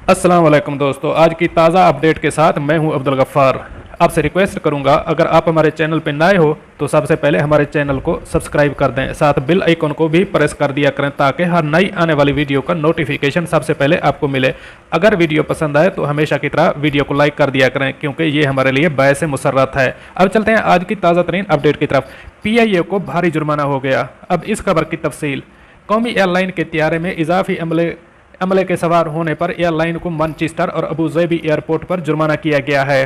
अस्सलाम वालेकुम दोस्तों, आज की ताज़ा अपडेट के साथ मैं हूं अब्दुल गफ्फार। आपसे रिक्वेस्ट करूंगा, अगर आप हमारे चैनल पर नए हो तो सबसे पहले हमारे चैनल को सब्सक्राइब कर दें, साथ बेल आइकन को भी प्रेस कर दिया करें ताकि हर नई आने वाली वीडियो का नोटिफिकेशन सबसे पहले आपको मिले। अगर वीडियो पसंद आए तो हमेशा की तरह वीडियो को लाइक कर दिया करें, क्योंकि ये हमारे लिए बायस मुसर्रत है। अब चलते हैं आज की ताज़ा तरीन अपडेट की तरफ। PIA को भारी जुर्माना हो गया। अब इस खबर की तफसील। कौमी एयरलाइन के त्यारे में इजाफी अमले के सवार होने पर एयरलाइन को मैनचेस्टर और अबूजैबी एयरपोर्ट पर जुर्माना किया गया है।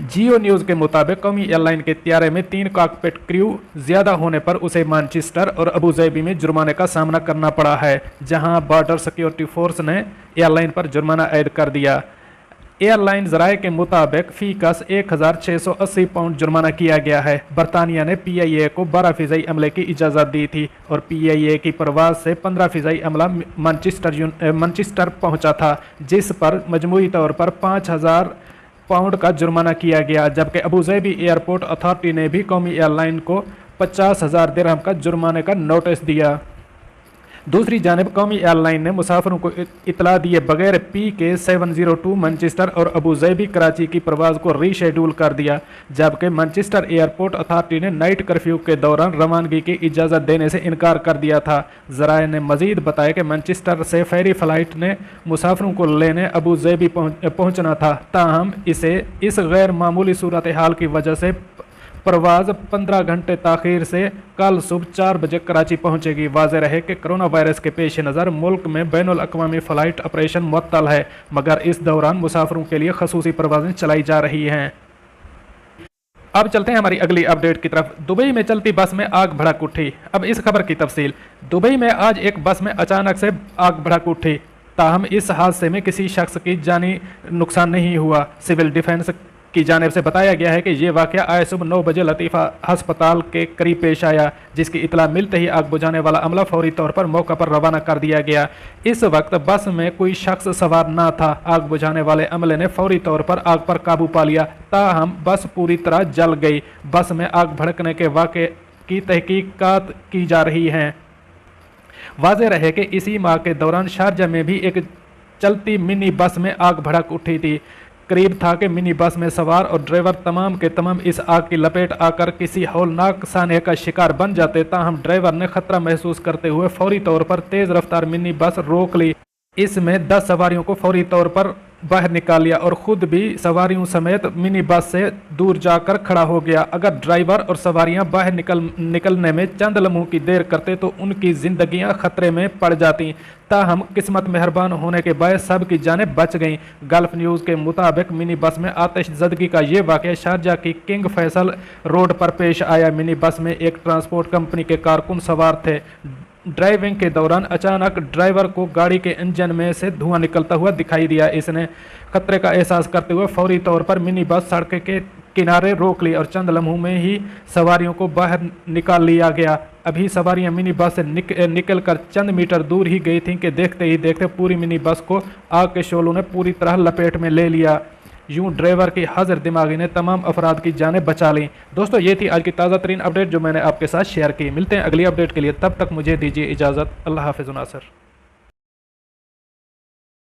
जियो न्यूज़ के मुताबिक कौमी एयरलाइन के त्यारे में 3 कॉकपिट क्रू ज़्यादा होने पर उसे मैनचेस्टर और अबूजैबी में जुर्माने का सामना करना पड़ा है, जहां बॉर्डर सिक्योरिटी फोर्स ने एयरलाइन पर जुर्माना ऐड कर दिया। एयरलाइन ज़राए के मुताबिक फी कस 1680 पाउंड जुर्माना किया गया है। बरतानिया ने PIA को 12% अमले की इजाज़त दी थी और PIA की परवाज से 15% अमला मैनचेस्टर पहुंचा था, जिस पर मजमूई तौर पर 5000 पाउंड का जुर्माना किया गया, जबकि अबूजैबी एयरपोर्ट अथॉरिटी ने भी कौमी एयरलाइन को 50,000 दिरहम का जुर्माने का नोटिस दिया। दूसरी जानिब कौमी एयरलाइन ने मुसाफिरों को इतला दिए बगैर PK702 मैनचेस्टर और अबूजैबी कराची की परवाज़ को रीशेड्यूल कर दिया, जबकि मैनचेस्टर एयरपोर्ट अथॉरिटी ने नाइट कर्फ्यू के दौरान रवानगी की इजाज़त देने से इनकार कर दिया था। ज़राए ने मजीद बताया कि मैनचेस्टर से फेरी फ़्लाइट ने मुसाफिरों को लेने अबूजैबी पहुँचना था, ताहम इस गैर मामूली सूरत हाल की वजह से परवाज़ 15 घंटे ताख़ीर से कल सुबह 4 बजे कराची पहुंचेगी। वाज़ेह रहे कि कोरोना वायरस के पेश नज़र मुल्क में बैनुल अक़वामी फ़्लाइट ऑपरेशन मुअत्तल है, मगर इस दौरान मुसाफिरों के लिए खसूसी परवाज़ें चलाई जा रही हैं। अब चलते हैं हमारी अगली अपडेट की तरफ। दुबई में चलती बस में आग भड़क उठी। अब इस खबर की तफसील। दुबई में आज एक बस में अचानक से आग भड़क उठी, ताहम इस हादसे में किसी शख्स की जानी नुकसान नहीं हुआ। सिविल डिफेंस की जानिब से बताया गया है कि ये वाक़या आज सुबह 9 बजे लतीफ़ा अस्पताल के करीब पेश आया, जिसकी इतला मिलते ही आग बुझाने वाला अमला फौरी तौर पर मौका पर रवाना कर दिया गया। इस वक्त बस में कोई शख्स सवार न था। आग बुझाने वाले अमले ने फौरी तौर पर आग पर काबू पा लिया, ताहम बस पूरी तरह जल गई। बस में आग भड़कने के वाक़े की तहकीकात की जा रही हैं। वाज़ेह रहे कि इसी माह के दौरान शारजा में भी एक चलती मिनी बस में आग भड़क उठी थी। करीब था कि मिनी बस में सवार और ड्राइवर तमाम के तमाम इस आग की लपेट आकर किसी हौलनाक सानहे का शिकार बन जाते, ताहम ड्राइवर ने खतरा महसूस करते हुए फौरी तौर पर तेज़ रफ्तार मिनी बस रोक ली। इसमें 10 सवारियों को फौरी तौर पर बाहर निकाल लिया और ख़ुद भी सवारियों समेत मिनी बस से दूर जाकर खड़ा हो गया। अगर ड्राइवर और सवारियां बाहर निकलने में चंद लम्हों की देर करते तो उनकी ज़िंदगियां खतरे में पड़ जाती, ताहम किस्मत मेहरबान होने के बायस सब की जानें बच गईं। गल्फ न्यूज़ के मुताबिक मिनी बस में आतिशज़दगी का ये वाक़या शारजा की किंग फैसल रोड पर पेश आया। मिनी बस में एक ट्रांसपोर्ट कंपनी के कारकुन सवार थे। ड्राइविंग के दौरान अचानक ड्राइवर को गाड़ी के इंजन में से धुआं निकलता हुआ दिखाई दिया। इसने खतरे का एहसास करते हुए फौरी तौर पर मिनी बस सड़क के किनारे रोक ली और चंद लम्हों में ही सवारियों को बाहर निकाल लिया गया। अभी सवारियां मिनी बस से निकल कर चंद मीटर दूर ही गई थीं कि देखते ही देखते पूरी मिनी बस को आग के शोलों ने पूरी तरह लपेट में ले लिया। यूं ड्राइवर की हाजिर दिमागी ने तमाम अफराद की जानें बचा लीं। दोस्तों, ये थी आज की ताज़ा तरीन अपडेट जो मैंने आपके साथ शेयर की। मिलते हैं अगली अपडेट के लिए, तब तक मुझे दीजिए इजाज़त। अल्लाह हाफ़िज़ नासर।